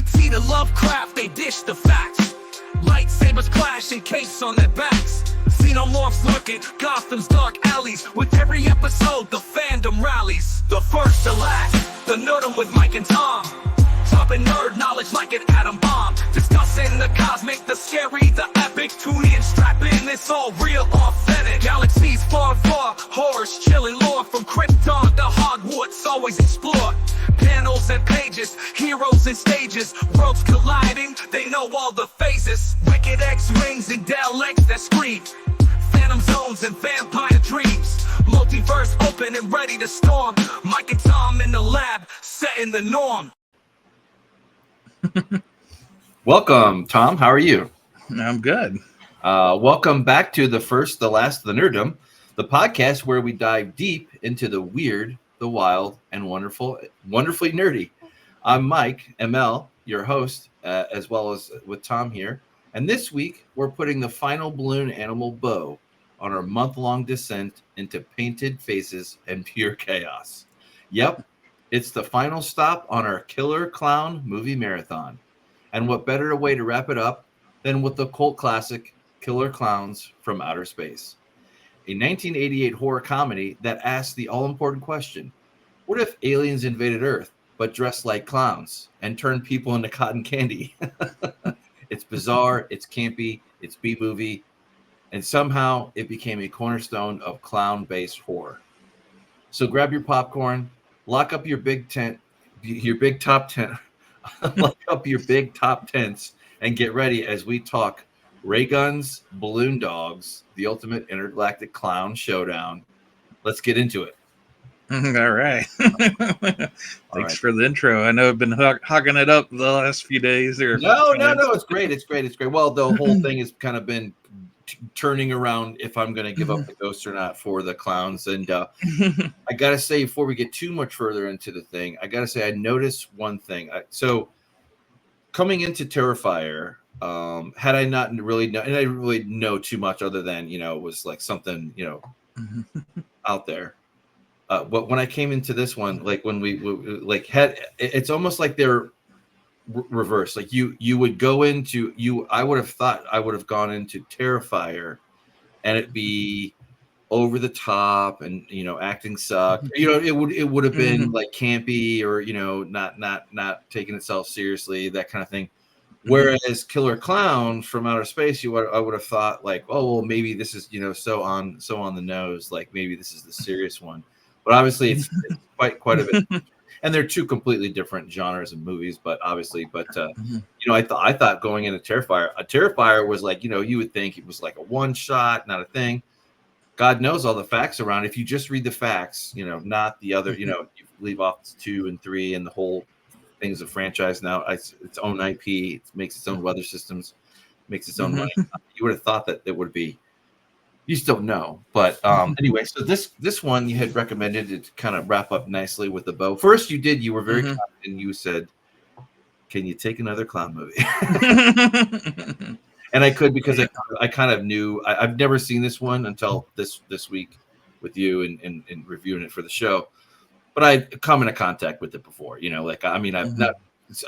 E.T. to Lovecraft, they dish the facts. Lightsabers clash and capes on their backs. Xenomorphs lurking, Gotham's dark alleys. With every episode, the fandom rallies. The first to last, the Nerdom with Mike and Tom. Dropping nerd knowledge like an atom bomb. Discussing the cosmic, the scary, the epic. Tune in, strap in, it's all real, authentic. Galaxies far, far, horrors, chilling lore. From Krypton to Hogwarts, always explore. Panels and pages, heroes and stages. Worlds colliding, they know all the phases. Wicked X-Wings and Del X that scream. Phantom zones and vampire dreams. Multiverse open and ready to storm. Mike and Tom in the lab, setting the norm. Welcome, Tom. How are you? I'm good. Welcome back to the First, the Last, the Nerdom, the podcast where we dive deep into the weird, the wild, and wonderfully nerdy. I'm Mike, ML, your host, as well as with Tom here. And this week, we're putting the final balloon animal bow on our month-long descent into painted faces and pure chaos. Yep, it's the final stop on our Killer Clown movie marathon. And what better way to wrap it up than with the cult classic Killer Klowns from Outer Space, a 1988 horror comedy that asks the all-important question, what if aliens invaded Earth but dressed like clowns and turned people into cotton candy? It's bizarre, it's campy, it's B-movie, and somehow it became a cornerstone of clown-based horror. So grab your popcorn, lock up your big tent, your big top tent, lock up your big top tents, and get ready as we talk ray guns, balloon dogs, the ultimate intergalactic clown showdown. Let's get into it. All right. Thanks for the intro. I know I've been hogging it up the last few days. No, it's great. It's great. Well, the whole thing has kind of been turning around if I'm going to give up the ghost or not for the clowns. And I got to say, before we get too much further into the thing, I got to say, I noticed one thing. So coming into Terrifier, had I not really known, and I didn't really know too much other than, it was like something, out there. But when I came into this one, like when we like had, it's almost like they're reversed. Like you would go into I would have thought I would have gone into Terrifier, and it'd be over the top and acting sucked. It would have been like campy or not taking itself seriously, that kind of thing. Whereas Killer Clown from Outer Space, I would have thought like, oh well, maybe this is so on the nose, like maybe this is the serious one. But obviously, it's quite a bit, and they're two completely different genres of movies. But obviously, I thought going into Terrifier was like, you would think it was like a one shot, not a thing. God knows all the facts around. If you just read the facts, not the other, you leave off 2 and 3 and the whole thing's a franchise now. It's its own IP. It makes its own weather systems, makes its own money. You would have thought that it would be. You still know, but anyway. So this one you had recommended it to kind of wrap up nicely with the bow. First, you were very kind, and you said, "Can you take another clown movie?" And I could, because I kind of knew. I've never seen this one until this week with you and reviewing it for the show. But I've come into contact with it before.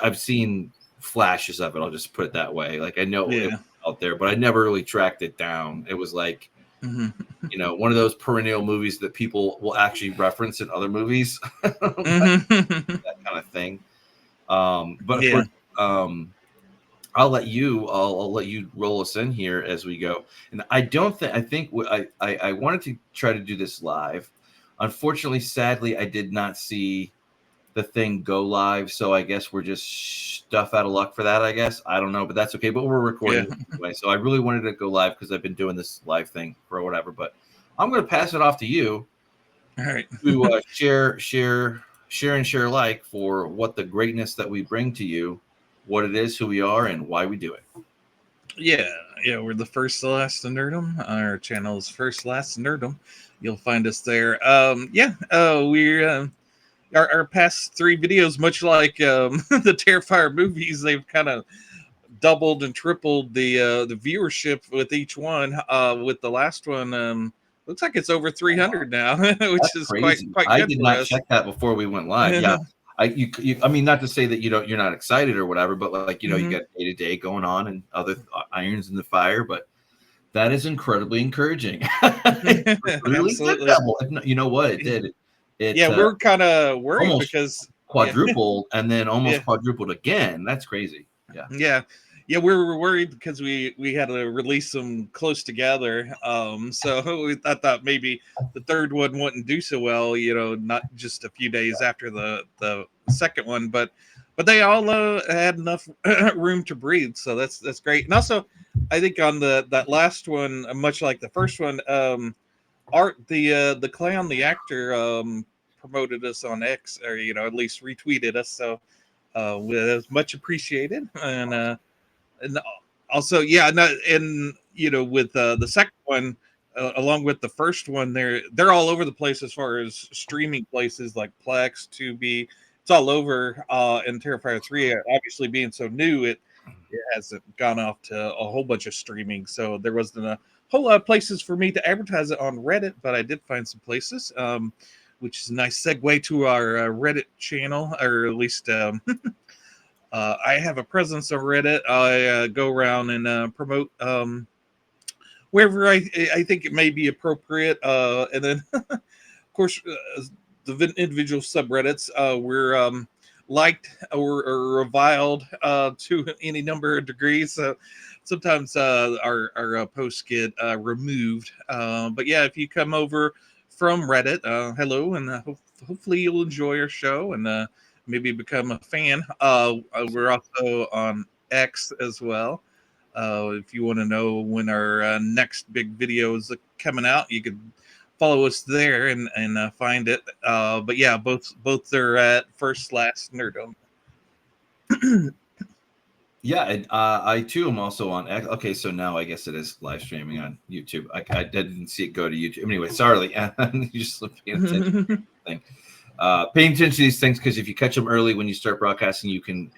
I've seen flashes of it. I'll just put it that way. Like I know it was out there, but I never really tracked it down. It was like. One of those perennial movies that people will actually reference in other movies, that kind of thing. But of course, I'll let you roll us in here as we go. And I think I wanted to try to do this live. Unfortunately, sadly, I did not see the thing go live, so I guess we're just stuff out of luck for that. I guess I don't know, but that's okay. But we're recording anyway, so I really wanted to go live because I've been doing this live thing for whatever. But I'm going to pass it off to you. All right. To share alike for what the greatness that we bring to you, what it is, who we are, and why we do it. Yeah, we're the First, the Last, the Nerdom. Our channel is First, Last, Nerdom. You'll find us there. We're our past 3 videos, much like the Terrifier movies, they've kind of doubled and tripled the viewership with each one. With the last one, looks like it's over 300 now, which is crazy. quite I good did for not us. check that before we went live. Yeah, I mean, not to say that you're not excited or whatever, but like, you Mhm. got day to day going on and other irons in the fire, but that is incredibly encouraging. It really did Absolutely. double. You know what? It did. Yeah, It we were kind of worried almost because yeah, quadrupled and then yeah, almost quadrupled again. That's crazy. Yeah. yeah, yeah. We were worried because we had to release them close together. So I thought maybe the third one wouldn't do so well. Not just a few days after the second one, but they all had enough room to breathe. So that's great. And also, I think on that last one, much like the first one, Art the clown, the actor, promoted us on X, or at least retweeted us. So was much appreciated, and also, yeah, no, and with the second one, along with the first one, they're all over the place as far as streaming places like Plex, Tubi. It's all over. And Terrifier 3, obviously being so new, it hasn't gone off to a whole bunch of streaming. So there wasn't a whole lot of places for me to advertise it on Reddit, but I did find some places. Which is a nice segue to our Reddit channel, or at least I have a presence on Reddit. I go around and promote wherever I think it may be appropriate. And then, of course, the individual subreddits we're liked or reviled to any number of degrees. So sometimes our posts get removed. But yeah, if you come over from Reddit, hello, and hopefully you'll enjoy our show and maybe become a fan. We're also on X as well. If you want to know when our next big video is coming out, you can follow us there and find it. But yeah, both are at FirstLastNerdom. Yeah, and I too am also on X. Okay, so now I guess it is live streaming on YouTube. I didn't see it go to YouTube. Anyway, sorry, you just paying attention. Paying attention to these things, because if you catch them early when you start broadcasting, you can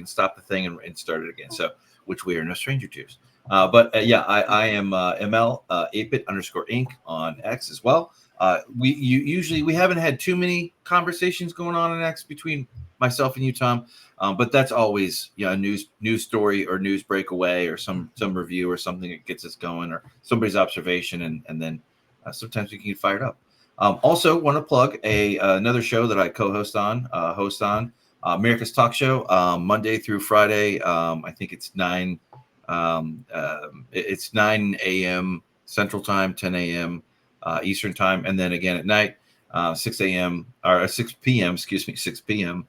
stop the thing and start it again. So, which we are no stranger to. Yeah, I am ML ApeIt_Ink on X as well. We haven't had too many conversations going on in X between myself and you, Tom. But that's always a news story or news breakaway or some review or something that gets us going, or somebody's observation, and then sometimes we can get fired up. Also, want to plug another show that I host on America's Talk Show, Monday through Friday. I think it's 9 a.m. Central Time, 10 a.m. Eastern Time, and then again at night, 6 a.m. or 6 p.m. Excuse me, 6 p.m.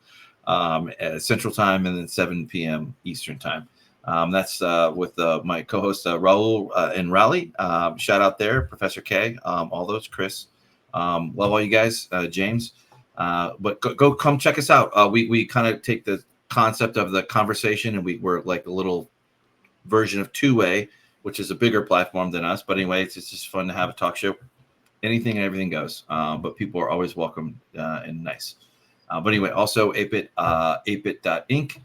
Central Time, and then 7 p.m. Eastern Time. That's with my co-host Raul and Raleigh. Shout out there, Professor K, all those, Chris. Love all you guys, James. But go come check us out. We kind of take the concept of the conversation, and we're like a little version of Two-Way, which is a bigger platform than us. But anyway, it's just fun to have a talk show. Anything and everything goes. But people are always welcome and nice. But anyway, also ApeIt.Ink.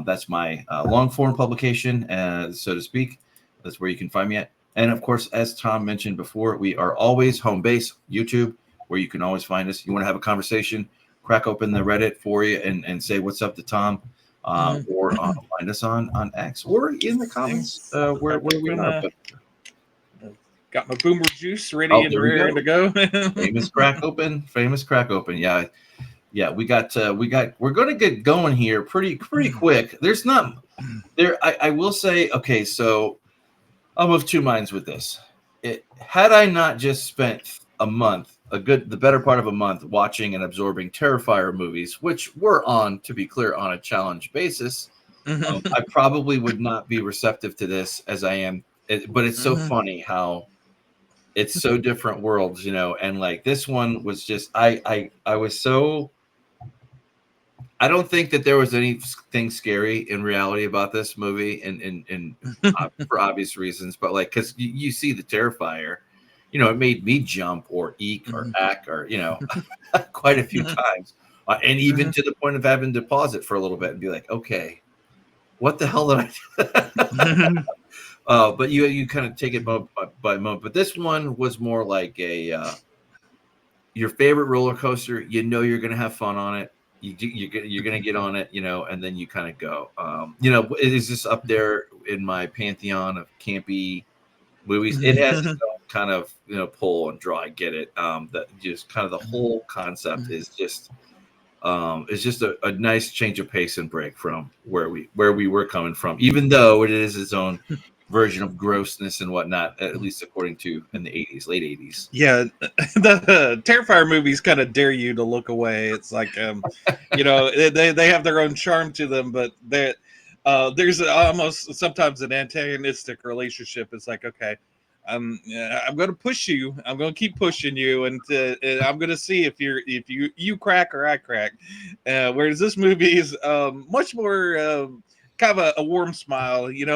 That's my long form publication, so to speak. That's where you can find me at. And of course, as Tom mentioned before, we are always home base, YouTube, where you can always find us. You want to have a conversation, crack open the Reddit for you and say what's up to Tom, or find us on X, or in the comments where we are. Got my boomer juice ready and raring to go. Famous crack open. Yeah, we're going to get going here pretty quick. There's not there. I will say, okay, so I'm of two minds with this. Had I not just spent the better part of a month watching and absorbing Terrifier movies, which were to be clear, on a challenge basis, I probably would not be receptive to this as I am. But it's so funny how it's so different worlds, and like this one was just, I was so, I don't think that there was anything scary in reality about this movie, and for obvious reasons, but like, cause you see the Terrifier, it made me jump or eek or ack or, quite a few times. And even to the point of having to pause it for a little bit and be like, okay, what the hell did I do? But you kind of take it moment by moment. But this one was more like your favorite roller coaster. You're going to have fun on it. you're gonna get on it, and then you kind of go. It is just up there in my pantheon of campy movies. It has its own kind of pull and draw. I get it. That just kind of the whole concept is just a nice change of pace and break from where we were coming from, even though it is its own version of grossness and whatnot, at least according to in the 80s, late 80s. Yeah, the Terrifier movies kind of dare you to look away. It's like, they have their own charm to them, but there's almost sometimes an antagonistic relationship. It's like, okay, I'm going to push you. I'm going to keep pushing you, and I'm going to see if you crack or I crack. Whereas this movie is much more. Kind of a warm smile, you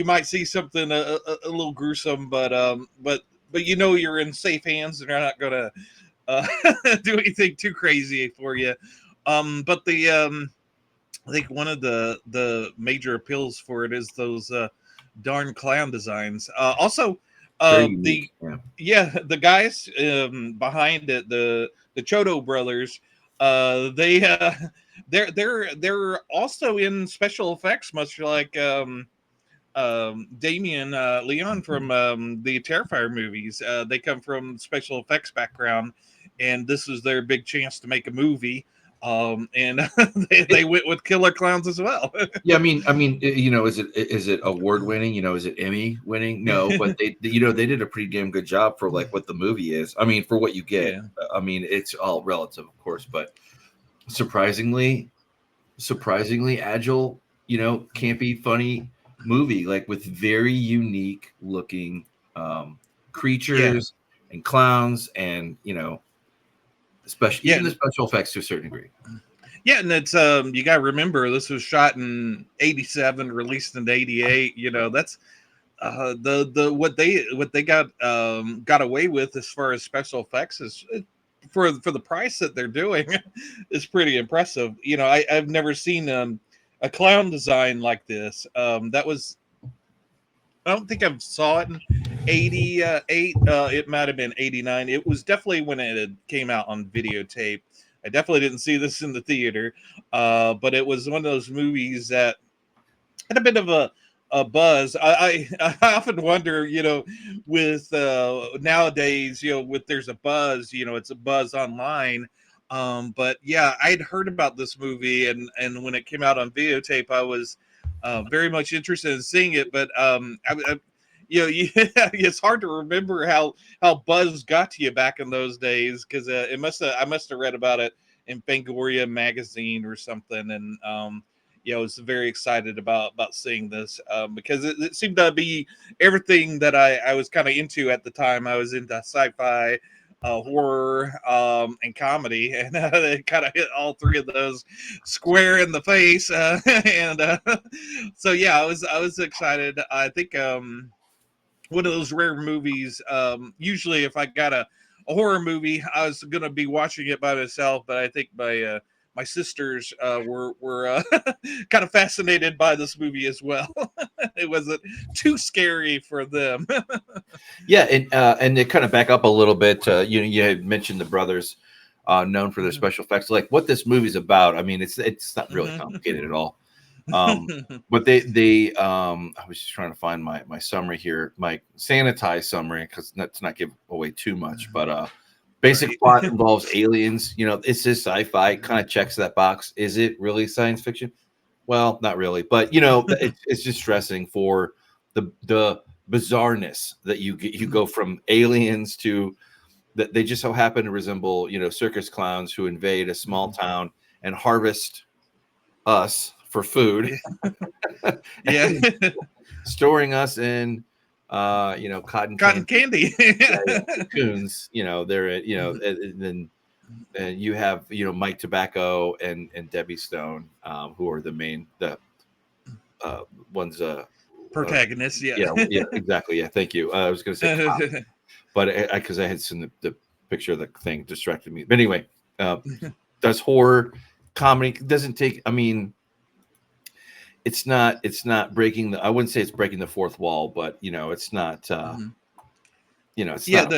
might see something a little gruesome, but you're in safe hands, and they're not gonna do anything too crazy for you. But I think one of the major appeals for it is those darn clown designs. Also, the guys behind it, the Chiodo brothers, they're also in special effects, much like Damien Leon from the Terrifier movies. They come from special effects background, and this is their big chance to make a movie. And they went with Killer Klowns as well. Yeah, I mean, is it award winning? Is it Emmy winning? No, but they did a pretty damn good job for like what the movie is. I mean, for what you get. Yeah. I mean, it's all relative, of course, but surprisingly agile, campy, funny movie, like with very unique looking creatures and clowns, and even the special effects to a certain degree. Yeah, and it's you gotta remember this was shot in 87, released in 88. That's the what they got away with as far as special effects is for the price that they're doing is pretty impressive. I've never seen a clown design like this. That was, I don't think I saw it in 88. It might have been 89. It was definitely when it came out on videotape. I definitely didn't see this in the theater, but it was one of those movies that had a bit of a buzz. I often wonder, with nowadays, with there's a buzz, it's a buzz online. But yeah, I'd heard about this movie, and when it came out on videotape, I was very much interested in seeing it. But it's hard to remember how buzz got to you back in those days, because I must have read about it in Fangoria magazine or something, and I was very excited about seeing this because it seemed to be everything that I was kind of into at the time. I was into sci-fi, horror, and comedy, and it kind of hit all three of those square in the face. And so yeah, I was excited. I think one of those rare movies. Usually, if I got a horror movie, I was going to be watching it by myself, but I think my sisters were kind of fascinated by this movie as well. It wasn't too scary for them. Yeah, and to kind of back up a little bit, you had mentioned the brothers, known for their special effects. Like what this movie's about, I mean, it's not really complicated at all. But they I was just trying to find my summary here, my sanitized summary, because let's not give away too much, but basic plot involves aliens. It's just sci-fi, kind of checks that box. Is it really science fiction? Well, not really, but it's just stressing for the bizarreness that you go from aliens to that they just so happen to resemble circus clowns who invade a small town and harvest us for food. Yeah. Storing us in cotton candy. Cocoons, they're and then you have Mike Tobacco and Debbie Stone, who are the ones protagonists. Yeah, exactly. Yeah, thank you. I was gonna say but because I had seen the picture of the thing distracted me. But anyway, does horror comedy doesn't take, I mean, it's not breaking I wouldn't say it's breaking the fourth wall, but it's not it's not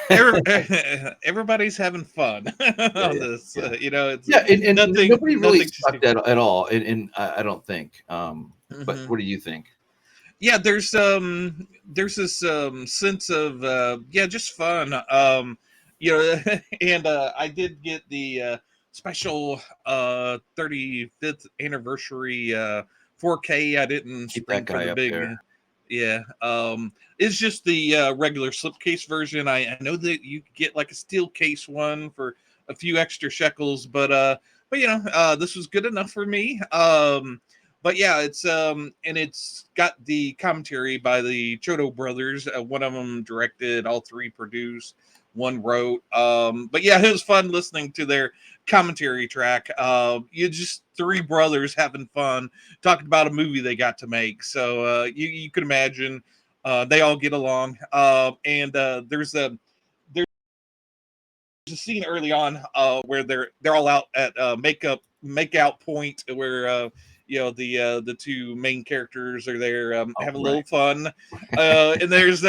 Everybody's having fun Yeah, on yeah, this. yeah. It's Yeah, and nobody really nothing too sucked stupid. at all, and I don't think. But Mhm. what do you think? Yeah, there's this sense of yeah, just fun. And I did get the special 35th anniversary 4K. I didn't Keep that spring for guy the up big. there. Yeah, it's just the regular slipcase version. I know that you could get like a steel case one for a few extra shekels, but this was good enough for me. But yeah, it's and it's got the commentary by the Chiodo brothers. One of them directed, all three produced, one wrote. But yeah, it was fun listening to their commentary track. You just three brothers having fun talking about a movie they got to make. So you could imagine they all get along. And there's a scene early on where they're all out at make out point where the two main characters are there Oh, having a right. little fun. And there's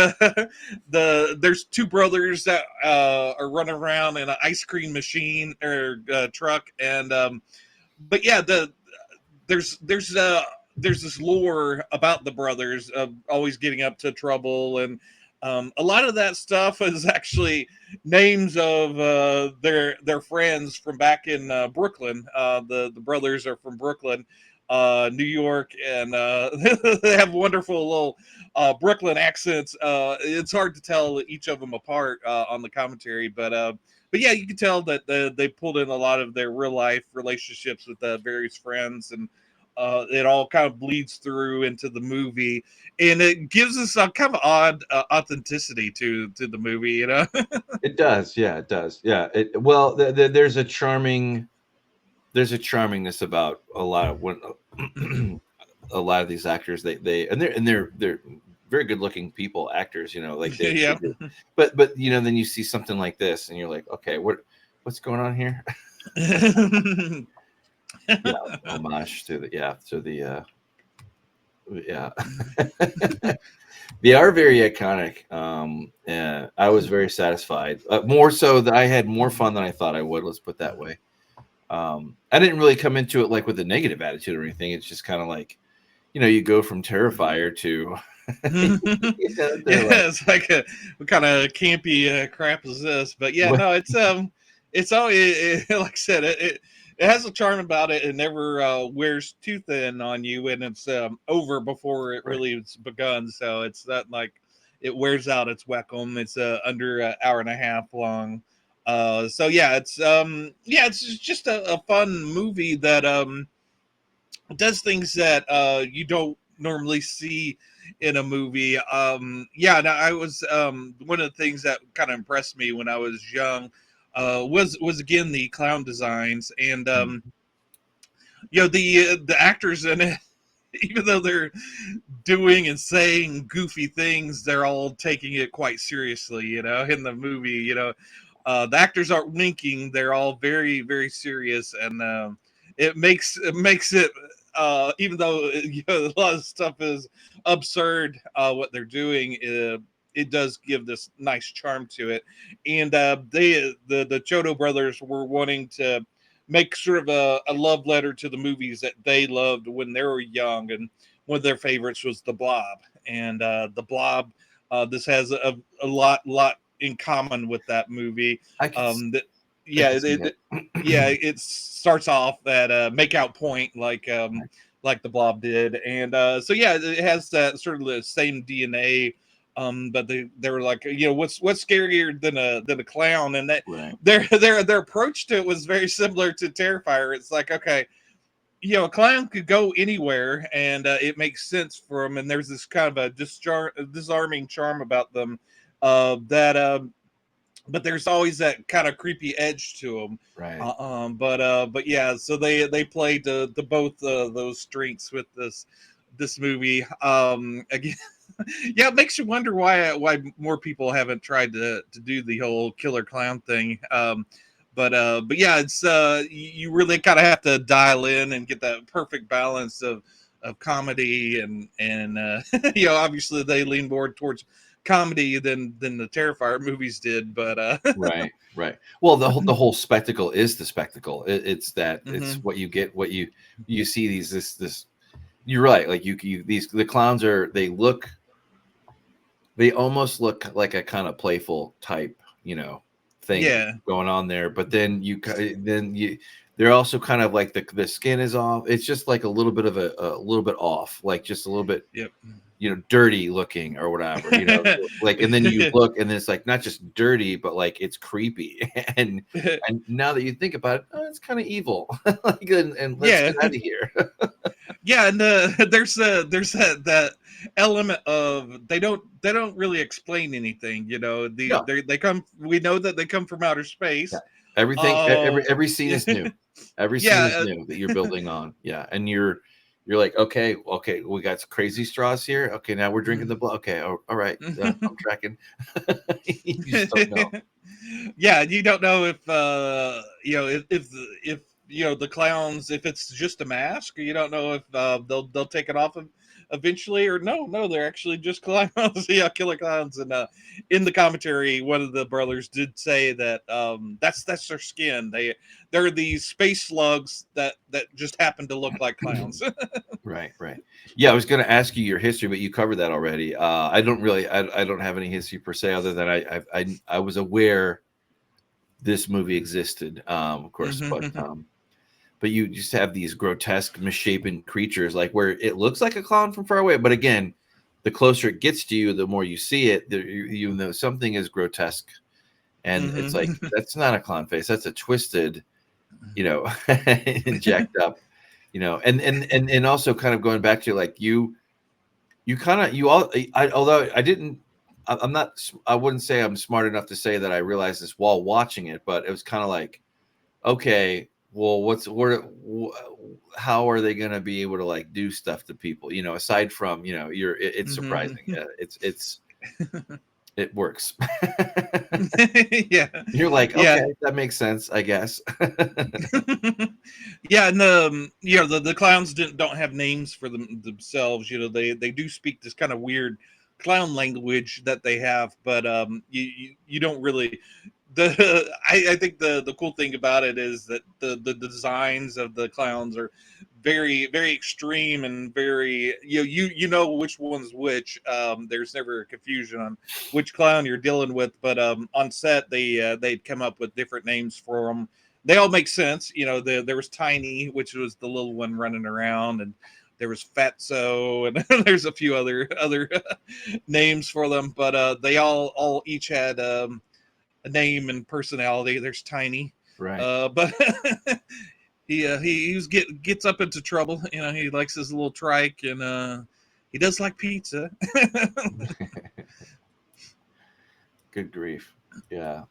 there's two brothers that are running around in an ice cream machine or truck, and but yeah, there's there's uh there's this lore about the brothers of always getting up to trouble, and a lot of that stuff is actually names of their friends from back in Brooklyn. The brothers are from Brooklyn, New York, and they have wonderful little Brooklyn accents. It's hard to tell each of them apart on the commentary, but yeah, you can tell that they pulled in a lot of their real life relationships with various friends, and it all kind of bleeds through into the movie, and it gives us a kind of odd authenticity to the movie. It does. Yeah, it does. Yeah. Well, there's a charmingness about a lot of when a lot of these actors they're very good looking people, actors, like they Yeah. do. But then you see something like this and you're like, okay, what's going on here? Yeah, homage to the yeah. They are very iconic. And I was very satisfied. More so that I had more fun than I thought I would. Let's put it that way. I didn't really come into it like with a negative attitude or anything. It's just kind of like, you go from Terrifier to, Yeah, to like, it's like what kind of campy crap is this? But yeah, what? no, it's all like I said, it has a charm about it. It never wears too thin on you, and it's over before it Right. really has begun. So it's not like it wears out its welcome. It's under an hour and a half long. So yeah, it's just a fun movie that does things that you don't normally see in a movie. Yeah, now I was one of the things that kind of impressed me when I was young was again the clown designs, and the actors in it. Even though they're doing and saying goofy things, they're all taking it quite seriously. In the movie, the actors aren't winking; they're all very, very serious, and it makes it. Even though a lot of stuff is absurd, what they're doing, it does give this nice charm to it. And the Chiodo brothers were wanting to make sort of a love letter to the movies that they loved when they were young, and one of their favorites was The Blob. And The Blob, this has a lot in common with that movie. I could, That I yeah, could see that. yeah, it starts off at make out point Right. like the Blob did, and so yeah, it has that sort of the same DNA. But they were like, what's scarier than a clown, and that Right. their approach to it was very similar to Terrifier. It's like, okay, a clown could go anywhere, and it makes sense for them. And there's this kind of a disarming charm about them, that but there's always that kind of creepy edge to them. Right. But yeah, so they played the both those strengths with this movie. Again, yeah, it makes you wonder why more people haven't tried to do the whole killer clown thing. But yeah, it's you really kind of have to dial in and get that perfect balance of comedy, and obviously they lean more towards comedy than the Terrifier movies did. But Right. Well, the whole spectacle is the spectacle. It's that it's Mhm. what you get, what you see these this. You're right. Like the clowns they almost look like a kind of playful type, thing Yeah. going on there. But then they're also kind of like the skin is off. It's just like a little bit of a little bit off, like just a little bit, Yep. dirty looking or whatever, like, and then you look and it's like not just dirty, but like it's creepy. and now that you think about it, it's kind of evil. Like, and let's Yeah. get out of here. Yeah, and there's that element of they don't really explain anything. No. They come. We know that they come from outer Yeah. space. Everything, Oh, every scene is new. Every scene is yeah, new that you're building on. Yeah. And you're like, okay, we got some crazy straws here. Okay, now we're drinking the blood. Okay, all right. I'm tracking. You just don't know. yeah. You don't know if if the clowns, if it's just a mask. You don't know if they'll take it off eventually, or no, they're actually just clowns. Yeah, killer clowns. And in the commentary, one of the brothers did say that that's their skin. They're these space slugs that just happen to look like clowns. Right. Yeah, I was going to ask you your history, but you covered that already. I don't have any history per se, other than I was aware this movie existed, of course, but you just have these grotesque, misshapen creatures, like where it looks like a clown from far away. But again, the closer it gets to you, the more you see it. You know something is grotesque, and it's like that's not a clown face. That's a twisted, and jacked up, and also kind of going back to like although I'm not, I wouldn't say I'm smart enough to say that I realized this while watching it, but it was kind of like, okay, well, how are they going to be able to like do stuff to people, aside from, it's surprising. Yeah, it works. Yeah, You're like, yeah. okay, that makes sense, I guess. Yeah, and the clowns don't have names for themselves. They do speak this kind of weird clown language that they have, but you don't really. I think the cool thing about it is that the designs of the clowns are very, very extreme, and very, you know which one's which. There's never a confusion on which clown you're dealing with, but on set they'd come up with different names for them. They all make sense. There was Tiny, which was the little one running around, and there was Fatso, and there's a few other names for them, but they all each had a name and personality. There's Tiny, Right. but he gets up into trouble. He likes his little trike, and he does like pizza. Good grief. Yeah.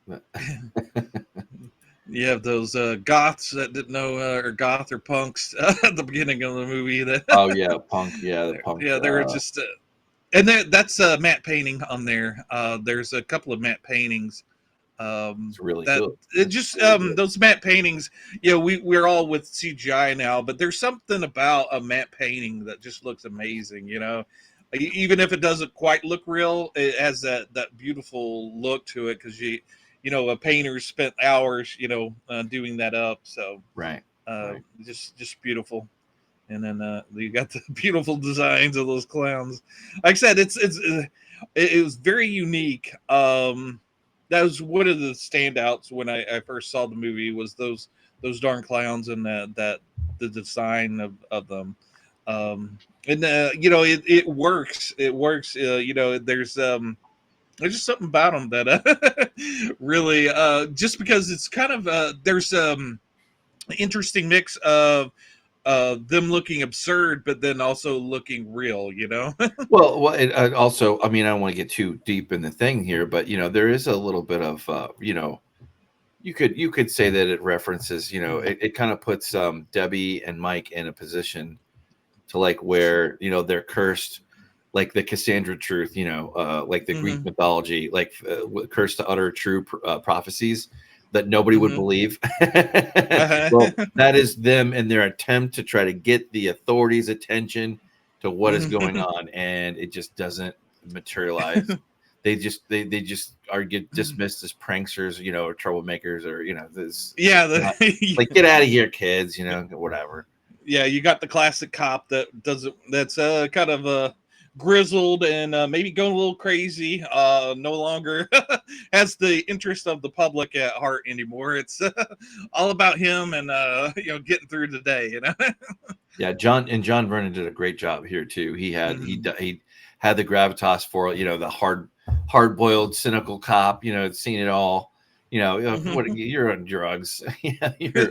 You have those goths that didn't know, or goth or punks at the beginning of the movie. That Oh yeah, punk. Yeah, the punk. yeah, they were just, and that's a matte painting on there. There's a couple of matte paintings. It's really That good. it just Really good. those matte paintings. We're all with CGI now, but there's something about a matte painting that just looks amazing. Even if it doesn't quite look real, it has that beautiful look to it, because a painter spent hours doing that up. So Right. just beautiful. And then you got the beautiful designs of those clowns. Like I said, it was very unique. That was one of the standouts when I first saw the movie, was those darn clowns, and that the design of them. And it works. It works. There's just something about them that really, just because it's kind of there's an interesting mix of them looking absurd, but then also looking real. Well, it also, I mean, I don't want to get too deep in the thing here, but there is a little bit of, you could say that it references, it kind of puts Debbie and Mike in a position to like where they're cursed, like the Cassandra truth, like the Greek mythology, like cursed to utter true prophecies that nobody would believe. Well, that is them in their attempt to try to get the authorities' attention to what is going on, and it just doesn't materialize they just get dismissed as pranksters, or troublemakers, or this. Yeah, Like, get out of here, kids, whatever. yeah, you got the classic cop that's kind of grizzled and maybe going a little crazy. No longer has the interest of the public at heart anymore. It's all about him and getting through the day. Yeah, John Vernon did a great job here too. He had he had the gravitas for the hard boiled cynical cop. Seen it all. What, you're on drugs. Yeah, you're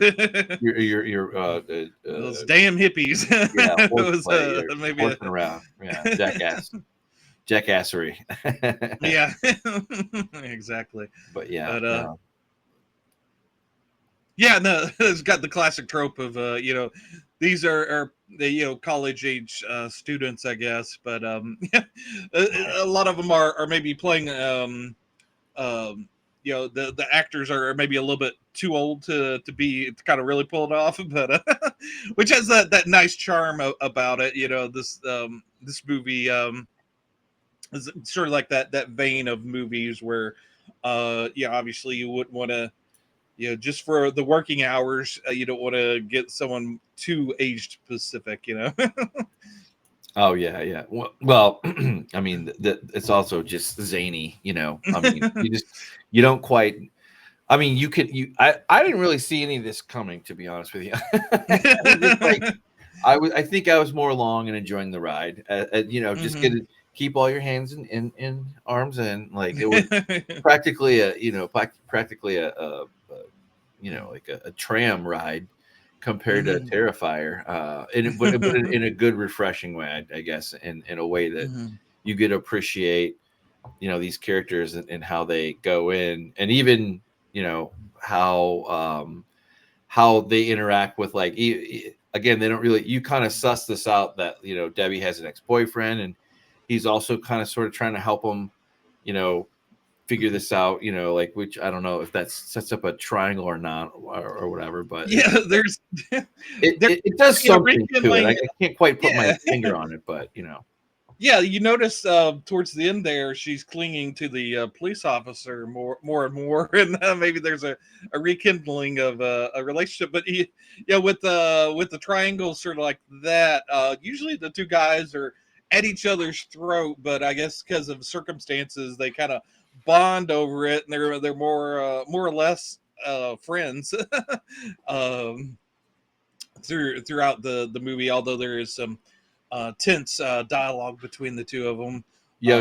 those damn hippies. Yeah, Maybe horseplay around. Yeah, jackassery. Yeah, exactly. But yeah, no. Yeah, no, it's got the classic trope of these are the college age students, I guess, but a lot of them are maybe playing the actors are maybe a little bit too old to kind of really pull it off, but which has that nice charm about it. This movie is sort of like that vein of movies where obviously you wouldn't want to, just for the working hours, you don't want to get someone too age specific. Oh yeah. Well, I mean, it's also just zany. I mean, you don't quite. I mean, I didn't really see any of this coming, to be honest with you. I think I was more along and enjoying the ride. Just keep all your hands in arms, and like it was practically a like a tram ride compared to Terrifier, but in a good, refreshing way, I guess, in a way that you get to appreciate, these characters and how they go in, and even how they interact with, like, again, they don't really. You kind of suss this out that Debbie has an ex-boyfriend, and he's also kind of sort of trying to help him, figure this out, like, which I don't know if that sets up a triangle or not, or whatever, but yeah, it does something to it. I can't quite put my finger on it, but yeah, you notice towards the end there, she's clinging to the police officer more and more, and maybe there's a rekindling of a relationship. But with the triangle sort of like that, usually the two guys are at each other's throat, but I guess because of circumstances, they kind of bond over it, and they're more or less friends throughout the movie. Although there is some tense dialogue between the two of them. Yeah, I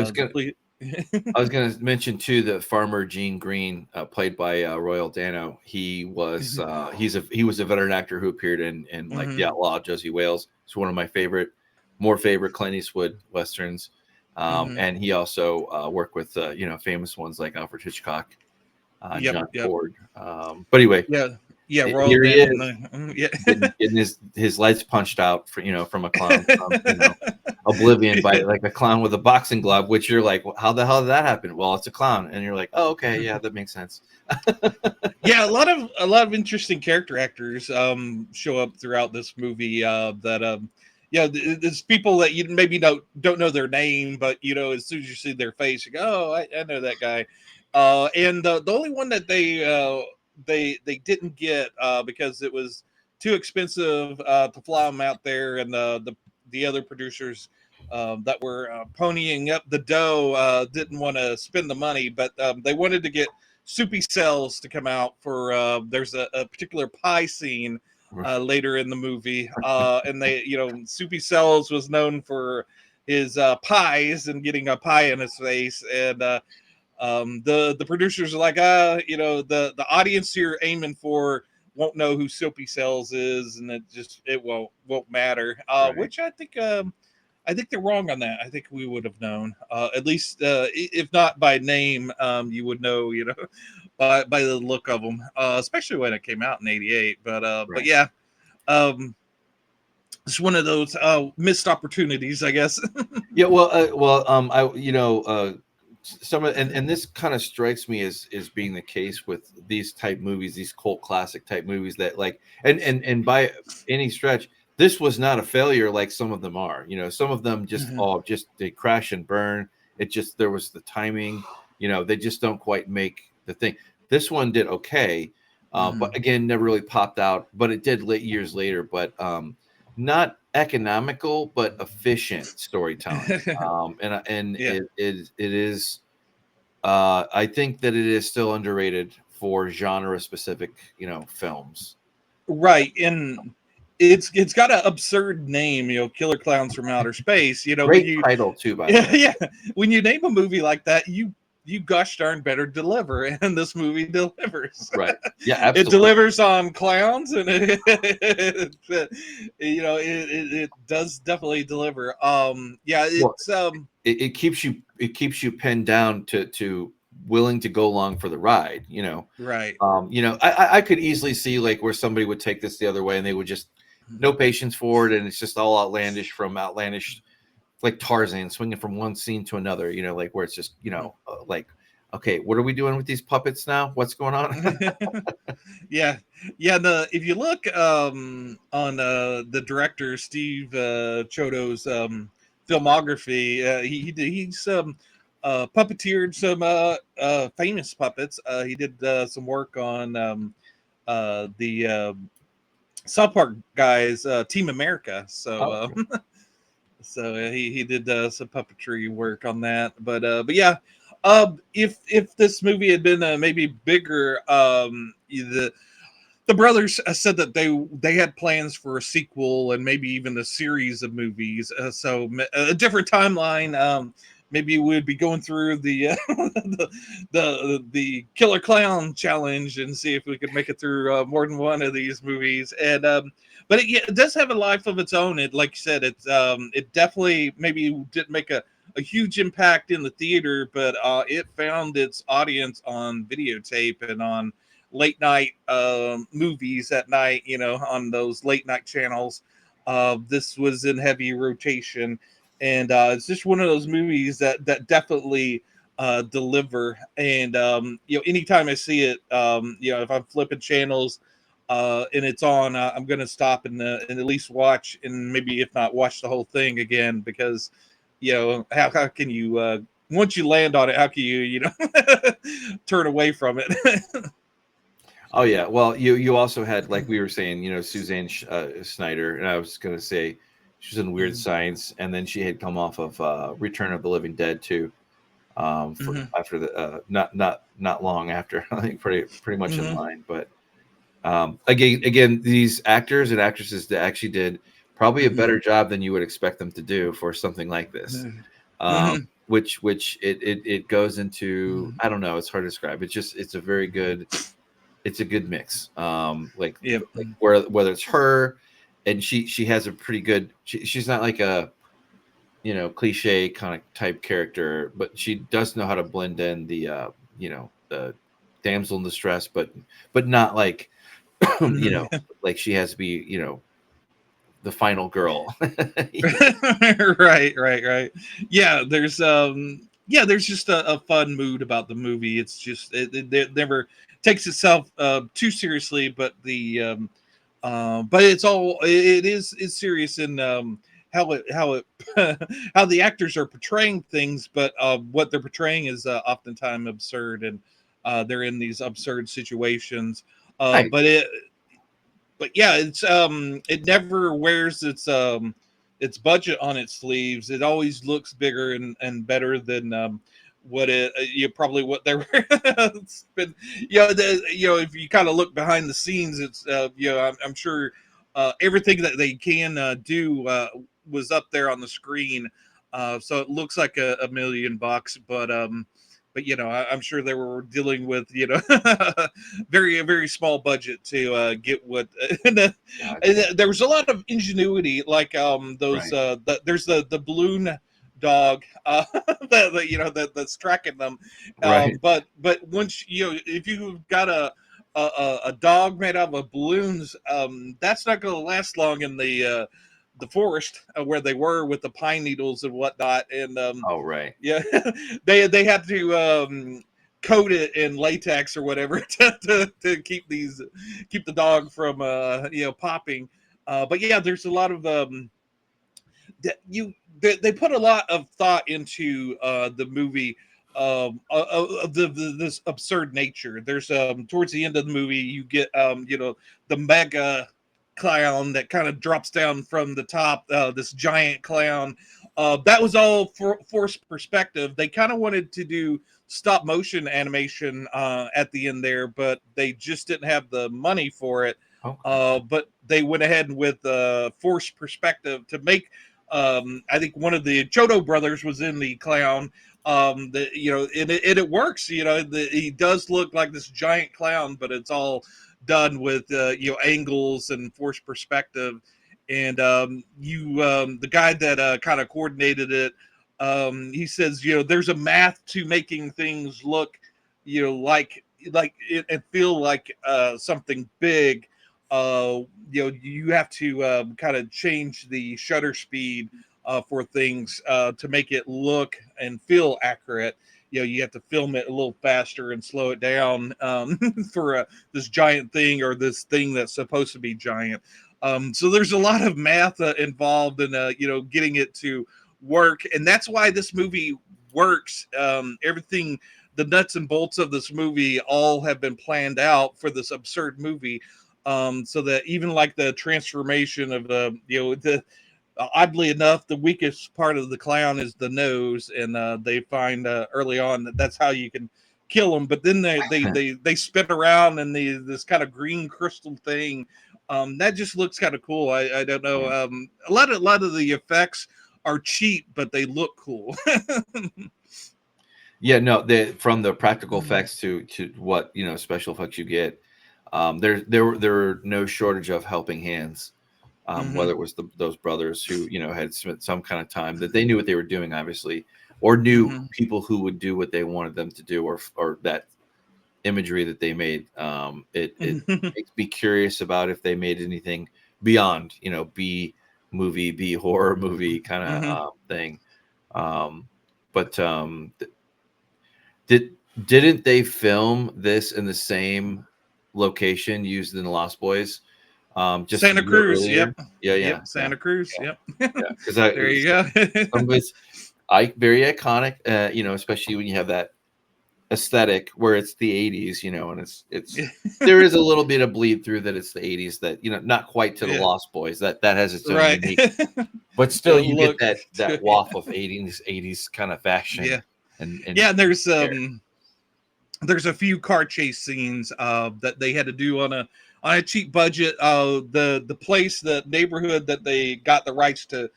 was gonna mention too that Farmer Gene Green, played by Royal Dano. He was he was a veteran actor who appeared in like The Outlaw, Josie Wales. It's one of my more favorite Clint Eastwood westerns. And he also worked with famous ones like Alfred Hitchcock, John Ford. But anyway, Royal here he Dano, is, getting his lights punched out from a clown, Oblivion, by like a clown with a boxing glove. Which you're like, well, how the hell did that happen? Well, it's a clown, and you're like, oh, okay, yeah, that makes sense. Yeah, a lot of interesting character actors show up throughout this movie. There's people that you maybe don't know their name, but as soon as you see their face, you go, oh, I know that guy. And the only one that they didn't get because it was too expensive to fly them out there, and the other producers that were ponying up the dough didn't want to spend the money, but they wanted to get Soupy Cells to come out for there's a particular pie scene later in the movie, and they Soupy Cells was known for his pies and getting a pie in his face, and the producers are like, the audience you're aiming for won't know who Soapy Cells is, and it won't matter. Right. Which I think they're wrong on that. I think we would have known, at least if not by name, you would know, by the look of them, especially when it came out in '88. But right. But yeah, it's one of those missed opportunities, I guess. Yeah, some of, and this kind of strikes me as being the case with these type movies, these cult classic type movies that, like, and by any stretch, this was not a failure like some of them are. Some of them just they crash and burn, It just, there was the timing, they just don't quite make the thing. This one did okay, but again, never really popped out. But it did years later. But not economical, but efficient storytelling. And Yeah. it is. I think that it is still underrated for genre specific, films. Right, and it's got an absurd name, Killer Clowns from Outer Space. When Great you title too, by the yeah, way. yeah, when you name a movie like that, you gosh darn better deliver, and this movie delivers. Right. Yeah, It absolutely. delivers on clowns, and it does definitely deliver. Yeah, Well, it's it keeps you pinned down to willing to go along for the ride. right. I could easily see like where somebody would take this the other way and they would just no patience for it, and it's just all outlandish from outlandish, like Tarzan swinging from one scene to another. Like where it's just like, okay, what are we doing with these puppets now? What's going on? Yeah, yeah. If you look on the director Steve Chiodo's filmography, he's puppeteered some famous puppets. He did some work on the South Park guys, Team America. So Okay. so he did some puppetry work on that. But yeah, if this movie had been maybe bigger, the brothers said that they had plans for a sequel and maybe even a series of movies. So a different timeline. Maybe we'd be going through the, the Killer Clown challenge and see if we could make it through more than one of these movies. And but it does have a life of its own. It, like you said, it definitely maybe didn't make a huge impact in the theater, but it found its audience on videotape and on late night movies at night, on those late night channels. This was in heavy rotation, and it's just one of those movies that definitely deliver. And anytime I see it, if I'm flipping channels and it's on, I'm gonna stop and at least watch, and maybe if not watch the whole thing again, because how can you once you land on it, how can you turn away from it? Oh yeah. Well, you also had, like we were saying, Suzanne Snyder, and I was going to say she was in Weird Science, and then she had come off of Return of the Living Dead too. After the not long after, I think pretty much in line. But again, these actors and actresses that actually did probably a better job than you would expect them to do for something like this. Which it goes into, I don't know, it's hard to describe. It's a very good. It's a good mix. Like whether it's her, and she has a pretty good. She's not like a, cliche kind of type character, but she does know how to blend in the the damsel in distress, but not like like she has to be the final girl. Right. There's just a fun mood about the movie. It's just it never takes itself too seriously, but but it's serious in how it how the actors are portraying things, but what they're portraying is oftentimes absurd, and they're in these absurd situations. Right. But yeah, it never wears its budget on its sleeves. It always looks bigger and better than what probably what they were been, if you kind of look behind the scenes, it's I'm sure everything that they can do was up there on the screen, so it looks like $1 million, but I'm sure they were dealing with very very small budget to get what. And there was a lot of ingenuity, like those. Right. There's the balloon dog that's tracking them. Right. But once if you've got a dog made out of balloons, that's not going to last long in the forest where they were with the pine needles and whatnot. And Oh, right. yeah, they had to coat it in latex or whatever to keep the dog from popping. But yeah, there's a lot of they put a lot of thought into the movie, this absurd nature. There's towards the end of the movie, you get the mega clown that kind of drops down from the top. This giant clown. That was all forced perspective. They kind of wanted to do stop motion animation at the end there, but they just didn't have the money for it. But they went ahead with forced perspective to make. I think one of the Chiodo brothers was in the clown. And it works. He does look like this giant clown, but it's all done with angles and forced perspective. And the guy that kind of coordinated it, he says, there's a math to making things look, like it and feel like something big. You have to kind of change the shutter speed for things to make it look and feel accurate. You have to film it a little faster and slow it down for this giant thing or this thing that's supposed to be giant. So there's a lot of math involved in getting it to work, and that's why this movie works. Everything, the nuts and bolts of this movie, all have been planned out for this absurd movie. So that even like the transformation of the oddly enough, the weakest part of the clown is the nose, and they find early on that that's how you can kill them. But then they spin around and this kind of green crystal thing that just looks kind of cool. I don't know. A lot of the effects are cheap, but they look cool. Yeah, no, from the practical effects to what special effects you get, there were no shortage of helping hands. Whether it was those brothers who had spent some kind of time that they knew what they were doing, obviously, or knew people who would do what they wanted them to do, or that imagery that they made. It makes me curious about if they made anything beyond B movie, B horror movie kind of thing. But didn't they film this in the same location used in the Lost Boys? Just Santa Cruz. earlier? Yeah. Yeah. Santa Cruz. Yeah. Yep. Yeah, because there you go. some of it's very iconic. Especially when you have that aesthetic where it's the 80s, and it's there is a little bit of bleed through that it's the 80s, that not quite to the Lost Boys, that has its own unique, but still you get that waft of 80s kind of fashion. Yeah. And there's a few car chase scenes that they had to do on a cheap budget. The place, the neighborhood that they got the rights to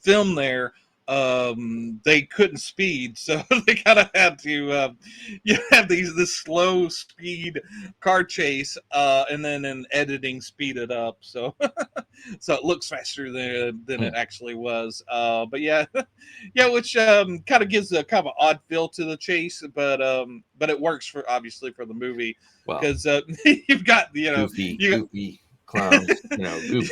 film there, they couldn't speed, so they kind of had to have this slow speed car chase, and then in editing speed it up, so so it looks faster than it actually was. But yeah, which kind of gives a kind of odd feel to the chase, but it works obviously for the movie, because you've got goofy clowns, goof.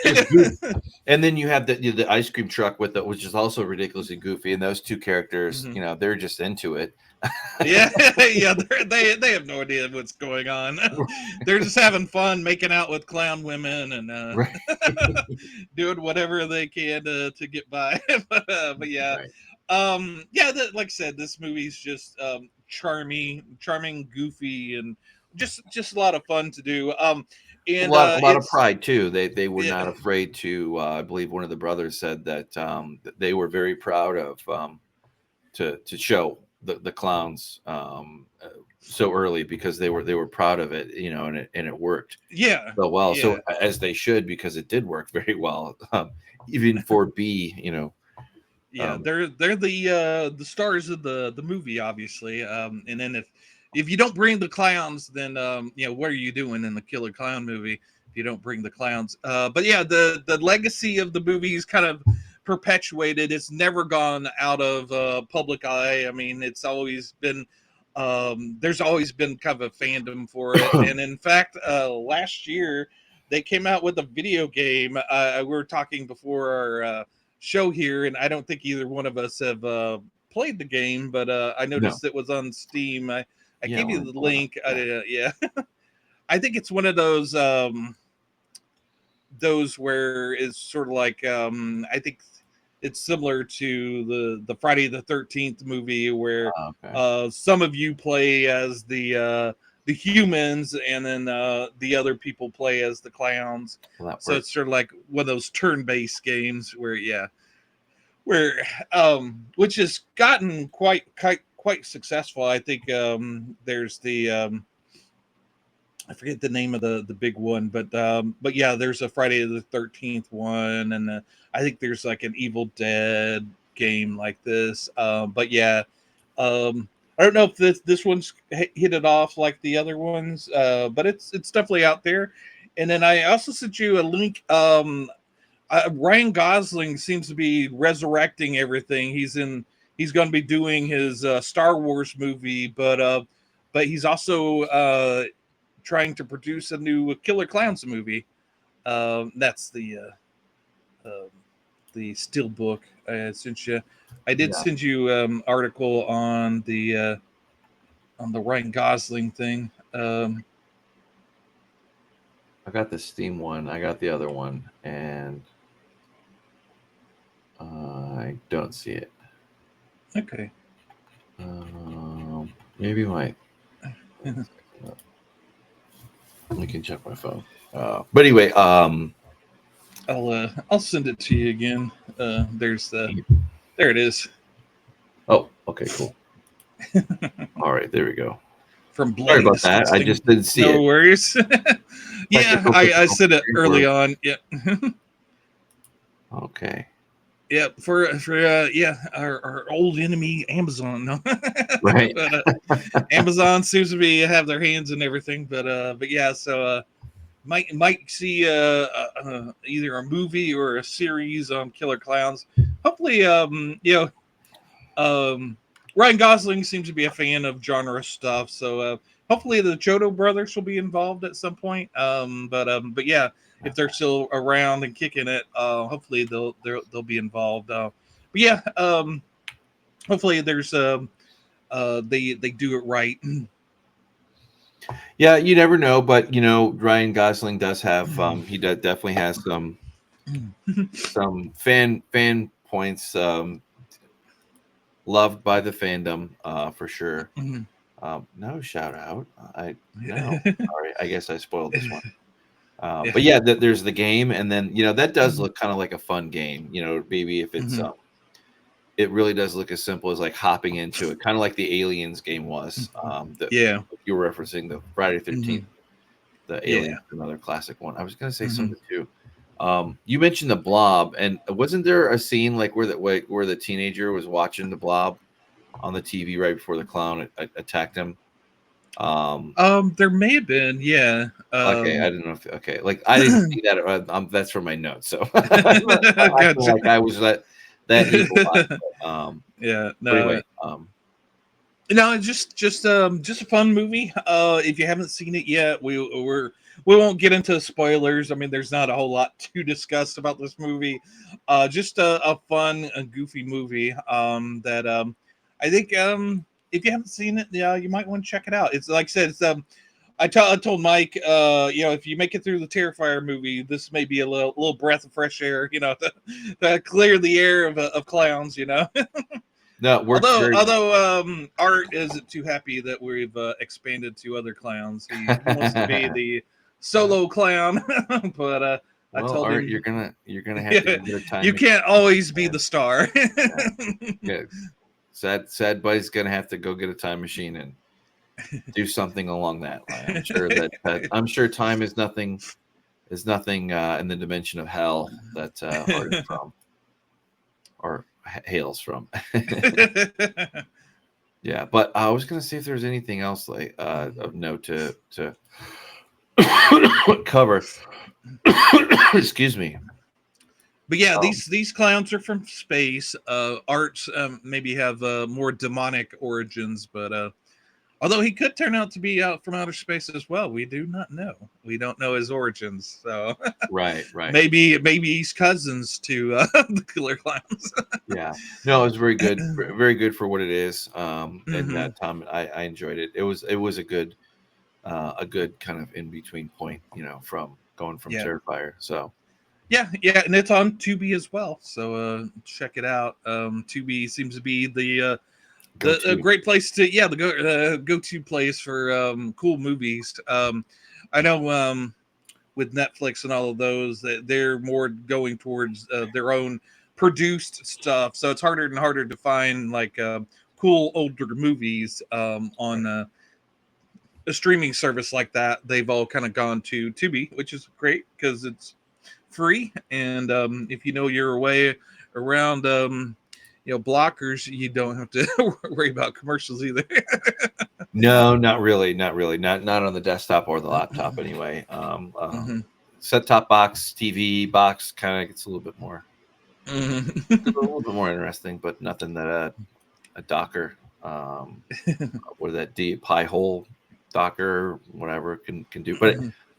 And then you have the ice cream truck which is also ridiculously goofy, and those two characters, they're just into it. Yeah, they have no idea what's going on. They're just having fun making out with clown women and doing whatever they can to get by. But yeah, right. Like I said, this movie's just charming, goofy, and just a lot of fun to do. And a lot of pride too. They were not afraid to. I believe one of the brothers said that they were very proud of to show the clowns so early, because they were proud of it, and it worked so well. Yeah. So as they should, because it did work very well, even for B. They're the stars of the movie, obviously. And then if you don't bring the clowns, then what are you doing in the Killer Clown movie if you don't bring the clowns? But yeah, the legacy of the movie is kind of perpetuated. It's never gone out of public eye. I mean, it's always been there's always been kind of a fandom for it. And in fact, last year they came out with a video game. We were talking before our show here, and I don't think either one of us have played the game, but I noticed it was on Steam. I gave you the link. I think it's one of those where it's sort of like I think it's similar to the Friday the 13th movie where Okay. some of you play as the humans, and then the other people play as the clowns. Well, that So works. it's sort of like one of those turn-based games where which has gotten quite successful. I think there's the I forget the name of the big one, but yeah, there's a Friday the 13th one, and I think there's like an Evil Dead game like this. But yeah, I don't know if this one's hit it off like the other ones, but it's definitely out there. And then I also sent you a link. Ryan Gosling seems to be resurrecting everything. He's going to be doing his Star Wars movie, but he's also trying to produce a new Killer Clowns movie. That's the still book I sent you. I did Yeah. send you article on the Ryan Gosling thing. I got the Steam one. I got the other one, and I don't see it. Okay. Maybe my. We can check my phone. But anyway, I'll send it to you again. There it is. oh, okay, cool. All right, there we go. From Sorry Bloody about that. I Disgusting. just didn't see No it. worries. Yeah, I said it early on. Yeah. Okay. Yeah, for our old enemy Amazon. No. Right. But Amazon seems to be have their hands in everything. But yeah, so might see either a movie or a series on Killer Clowns. Hopefully, Ryan Gosling seems to be a fan of genre stuff, so hopefully the Chiodo brothers will be involved at some point. But yeah, if they're still around and kicking it, hopefully they'll be involved. But yeah, hopefully there's they do it right. Yeah, you never know, but Ryan Gosling does have definitely has some fan points, loved by the fandom, for sure. No shout out. No. Sorry, I guess I spoiled this one. Yeah. But yeah, there's the game, and then that does look kind of like a fun game. Maybe if it's it really does look as simple as like hopping into it, kind of like the Aliens game was. That Yeah. you were referencing, the Friday 13th, the Yeah. Aliens, another classic one. I was gonna say something too. You mentioned the Blob, and wasn't there a scene like where the teenager was watching the Blob on the TV right before the clown attacked him? There may have been, yeah. Okay, I didn't know if like I didn't see that. That's from my notes, so I feel Gotcha. like I was that evil. Yeah, But anyway, no, it's just a fun movie. If you haven't seen it yet, we won't get into spoilers. I mean, there's not a whole lot to discuss about this movie. Just a fun and goofy movie. That I think if you haven't seen it, yeah, you might want to check it out. It's like I said, it's I told Mike, if you make it through the Terrifier movie, this may be a little breath of fresh air, to clear the air of clowns, no, it works very well. Although Art isn't too happy that we've expanded to other clowns. He wants to be the solo clown, but I Well, told Art, him you're gonna have to get a time. you can't always be the star. Yeah. Sad Buddy's gonna have to go get a time machine and do something along that line. I'm sure time is nothing in the dimension of hell that Art is from or hails from. Yeah, but I was gonna see if there's anything else like of note to cover. Excuse me. But yeah, these clowns are from space. Arts maybe have more demonic origins, but although he could turn out to be out from outer space as well, we do not know. We don't know his origins, so right. Maybe he's cousins to the Killer Clowns. Yeah, no, it was very good for what it is. And that time I enjoyed it. It was a good kind of in between point, from going from Terrifier. So Yeah, and it's on Tubi as well. So check it out. Tubi seems to be the great place to the go to place for cool movies. I know with Netflix and all of those that they're more going towards their own produced stuff, so it's harder and harder to find like cool older movies on a streaming service like that. They've all kind of gone to Tubi, which is great because it's free, and if you know your way around blockers, you don't have to worry about commercials either. No, not really, not on the desktop or the laptop anyway. Mm-hmm. Set top box, TV box kind of gets a little bit more, Mm-hmm. a little bit more interesting, but nothing that a Docker or that Pi hole Docker whatever can do. But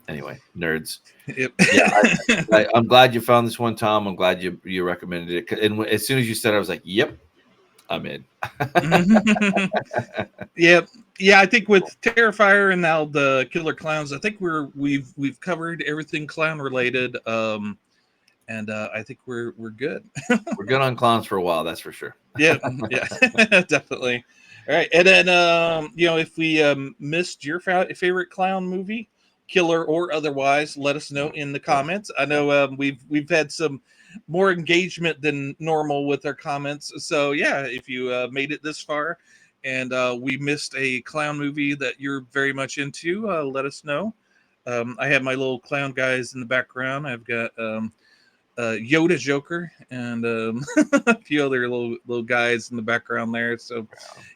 anyway, nerds. Yep. Yeah, I'm glad you found this one, Tom. I'm glad you recommended it. And as soon as you said it, I was like, yep, I'm in. Yeah. I think with Terrifier and now the Killer Klowns, I think we've covered everything clown related. And I think we're good. We're good on clowns for a while, that's for sure. Yeah, definitely. All right, and then if we missed your favorite clown movie, killer or otherwise, let us know in the comments. I know we've had some more engagement than normal with our comments, so yeah, if you made it this far and we missed a clown movie that you're very much into, let us know. I have my little clown guys in the background. I've got Yoda Joker and a few other little guys in the background there. So,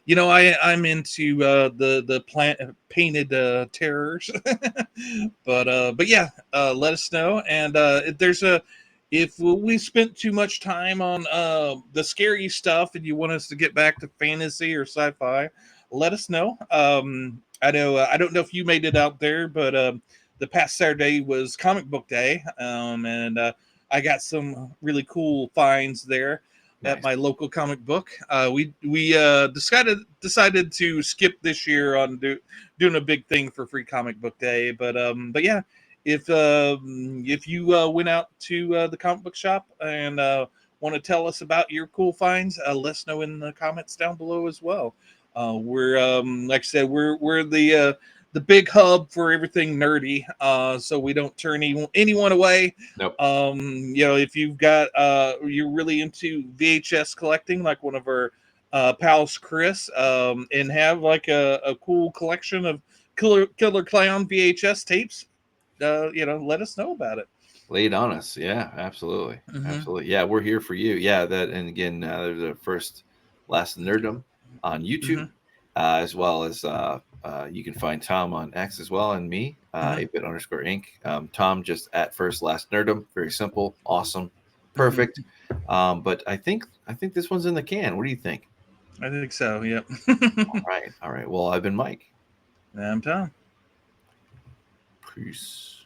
I'm into the painted terrors, but yeah, let us know. And if we spent too much time on the scary stuff and you want us to get back to fantasy or sci-fi, let us know. I know I don't know if you made it out there, but the past Saturday was Comic Book Day, and I got some really cool finds there at my local comic book. We decided to skip this year on doing a big thing for Free Comic Book Day, but yeah, if you went out to the comic book shop and want to tell us about your cool finds, let us know in the comments down below as well. We're like I said, we're the big hub for everything nerdy, so we don't turn anyone away. Nope. If you've got you're really into VHS collecting, like one of our pals Chris, and have like a cool collection of Killer Clown VHS tapes, let us know about it. Lay it on us. Yeah, absolutely. Absolutely. Yeah, we're here for you. Yeah, that, and again, there's a First Last Nerdom on YouTube, as well as you can find Tom on X as well, and me, ApeIt.Ink. Tom just at FirstLastNerdom. Very simple, awesome, perfect. But I think this one's in the can. What do you think? I think so. Yep. All right. Well, I've been Mike. I'm Tom. Peace.